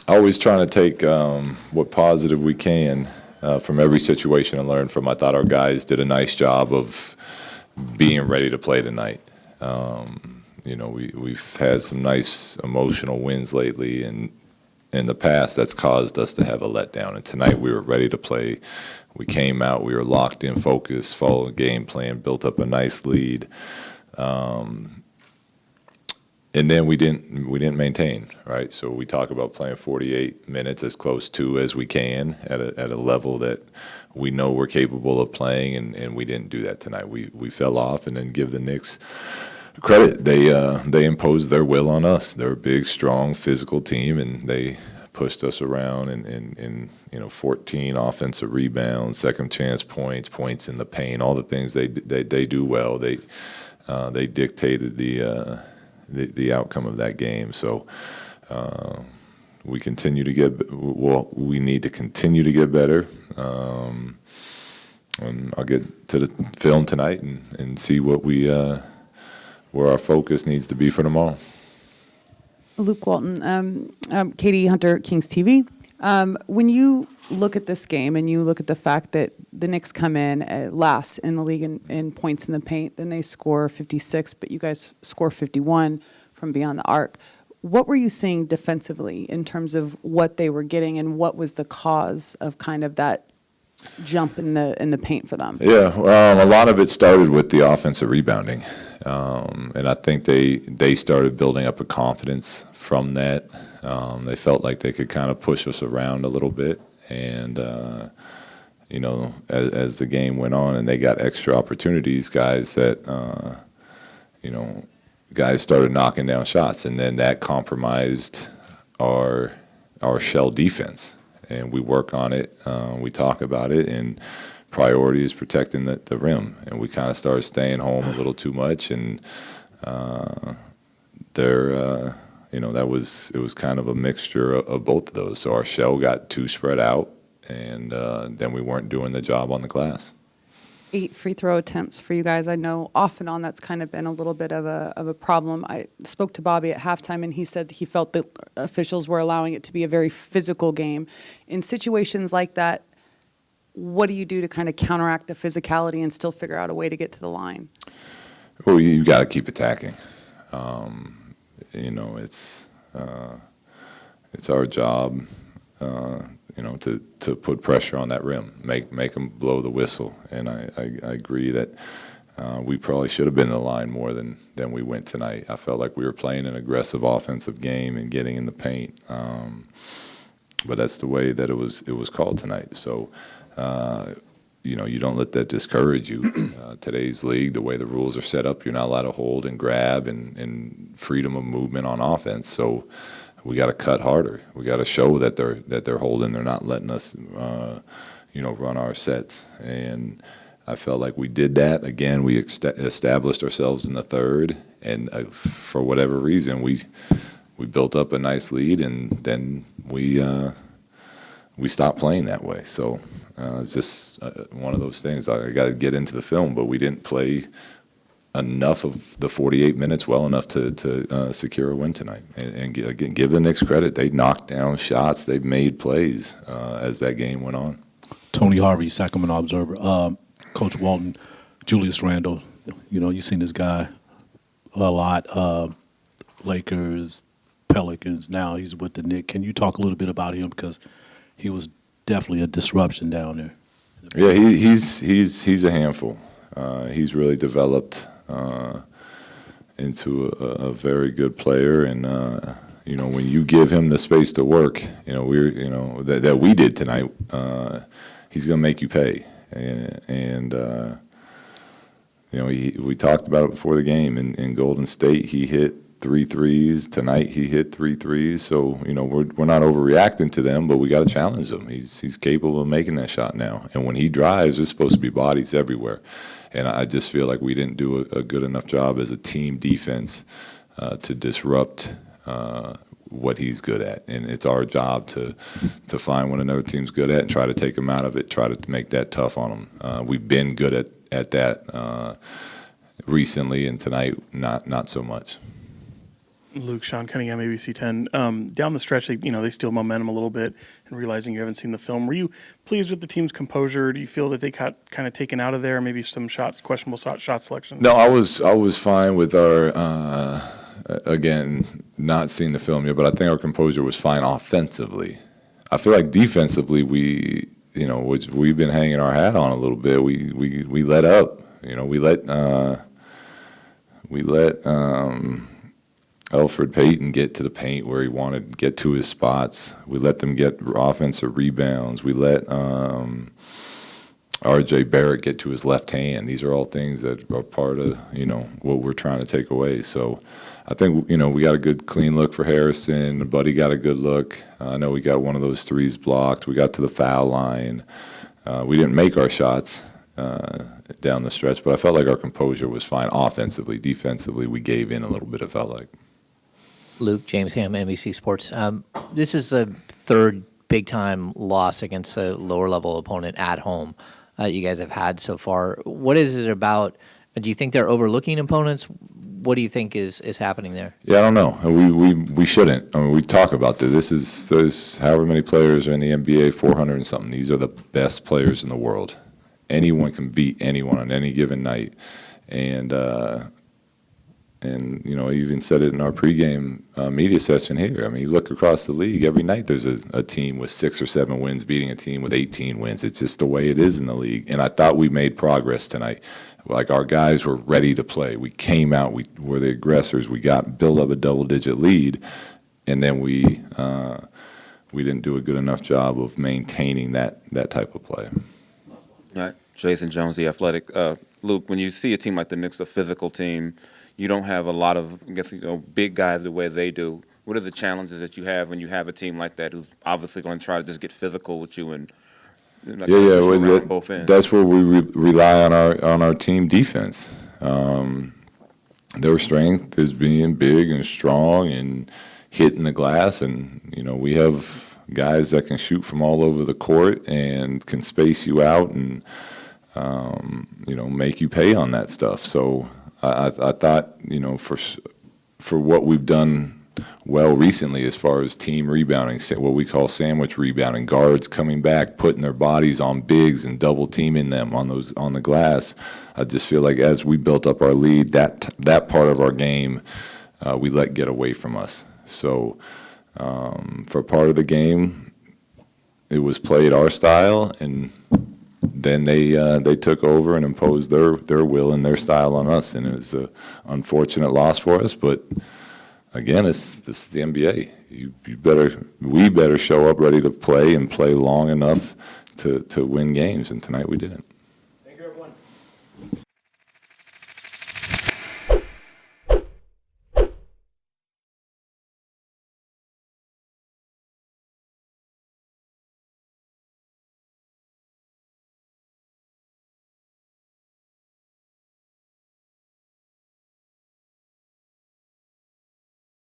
always trying to take what positive we can from every situation and learn from. I thought our guys did a nice job of being ready to play tonight. We've had some nice emotional wins lately, and in the past that's caused us to have a letdown. And tonight we were ready to play. We came out, we were locked in, focused, followed the game plan, built up a nice lead. And then we didn't maintain, right? So we talk about playing 48 minutes as close to as we can at a level that we know we're capable of playing, and we didn't do that tonight. We fell off, and then give the Knicks credit. They imposed their will on us. They're a big, strong, physical team, and they pushed us around in 14 offensive rebounds, second chance points in the paint, all the things they do well. They dictated the outcome of that game. So we need to continue to get better. And I'll get to the film tonight and see what where our focus needs to be for tomorrow. Luke Walton, Katie Hunter, Kings TV. When you look at this game and you look at the fact that the Knicks come in last in the league in points in the paint, then they score 56, but you guys score 51 from beyond the arc. What were you seeing defensively in terms of what they were getting, and what was the cause of kind of that jump in the paint for them? Yeah, a lot of it started with the offensive rebounding. And I think they started building up a confidence from that. They felt like they could kind of push us around a little bit. And, as the game went on and they got extra opportunities, guys started knocking down shots. And then that compromised our shell defense. And we work on it. We talk about it. And priority is protecting the rim, and we kind of started staying home a little too much, and it was kind of a mixture of both of those. So our shell got too spread out, and then we weren't doing the job on the glass. 8 free throw attempts for you guys. I know off and on that's kind of been a little bit of a problem. I spoke to Bobby at halftime, and he said he felt that officials were allowing it to be a very physical game. In situations like that, what do you do to kind of counteract the physicality and still figure out a way to get to the line? Well, you got to keep attacking. It's our job, to put pressure on that rim, make them blow the whistle. And I agree that we probably should have been in the line more than we went tonight. I felt like we were playing an aggressive offensive game and getting in the paint. But that's the way that it was called tonight. So. You don't let that discourage you. Today's league, the way the rules are set up, you're not allowed to hold and grab and freedom of movement on offense. So we got to cut harder. We got to show that they're holding. They're not letting us, run our sets. And I felt like we did that. Again, we established ourselves in the third, and for whatever reason, we built up a nice lead, and then we stopped playing that way. So. It's just one of those things. I got to get into the film, but we didn't play enough of the 48 minutes well enough to secure a win tonight. And again, give the Knicks credit. They knocked down shots. They made plays as that game went on. Tony Harvey, Sacramento Observer. Coach Walton, Julius Randle. You've seen this guy a lot. Lakers, Pelicans. Now he's with the Knicks. Can you talk a little bit about him, because he was definitely a disruption down there? Yeah, he's a handful. He's really developed into a very good player, and when you give him the space to work, that we did tonight, he's going to make you pay. And we talked about it before the game. In Golden State, he hit 3 threes. Tonight he hit 3 threes. So, we're not overreacting to them, but we got to challenge him. He's capable of making that shot now. And when he drives, there's supposed to be bodies everywhere. And I just feel like we didn't do a good enough job as a team defense to disrupt what he's good at. And it's our job to find what another team's good at and try to take him out of it, try to make that tough on him. We've been good at that recently, and tonight not so much. Luke, Sean Cunningham, ABC 10. Down the stretch, they steal momentum a little bit, and realizing you haven't seen the film. Were you pleased with the team's composure? Do you feel that they got kind of taken out of there? Maybe some questionable shot selection? No, I was fine with our again, not seeing the film yet, but I think our composure was fine offensively. I feel like defensively we've been hanging our hat on a little bit. We let up. We let Alfred Payton get to the paint where he wanted to get to his spots. We let them get offensive rebounds. We let R.J. Barrett get to his left hand. These are all things that are part of what we're trying to take away. So I think we got a good clean look for Harrison. Buddy got a good look. I know we got one of those threes blocked. We got to the foul line. We didn't make our shots down the stretch, but I felt like our composure was fine offensively. Defensively, we gave in a little bit, it felt like. Luke, James Ham, NBC Sports. This is the third big-time loss against a lower-level opponent at home you guys have had so far. What is it about? Do you think they're overlooking opponents? What do you think is happening there? Yeah, I don't know. We shouldn't. I mean, we talk about this. There's however many players are in the NBA, 400 and something. These are the best players in the world. Anyone can beat anyone on any given night. And I even said it in our pregame media session here. I mean, you look across the league, every night there's a team with 6 or 7 wins beating a team with 18 wins. It's just the way it is in the league. And I thought we made progress tonight. Like, our guys were ready to play. We came out. We were the aggressors. We built up a double-digit lead, and then we didn't do a good enough job of maintaining that type of play. All right, Jason Jones, The Athletic. Luke, when you see a team like the Knicks, a physical team, you don't have a lot of, big guys the way they do. What are the challenges that you have when you have a team like that who's obviously going to try to just get physical with you and both ends? That's where we rely on our team defense. Their strength is being big and strong and hitting the glass, and we have guys that can shoot from all over the court and can space you out and make you pay on that stuff. So I thought for what we've done well recently as far as team rebounding, what we call sandwich rebounding, guards coming back, putting their bodies on bigs and double teaming them on the glass. I just feel like as we built up our lead, that part of our game we let get away from us. So for part of the game, it was played our style, and then they took over and imposed their will and their style on us, and it was an unfortunate loss for us. But again, this is the NBA. We better show up ready to play and play long enough to win games, and tonight we didn't.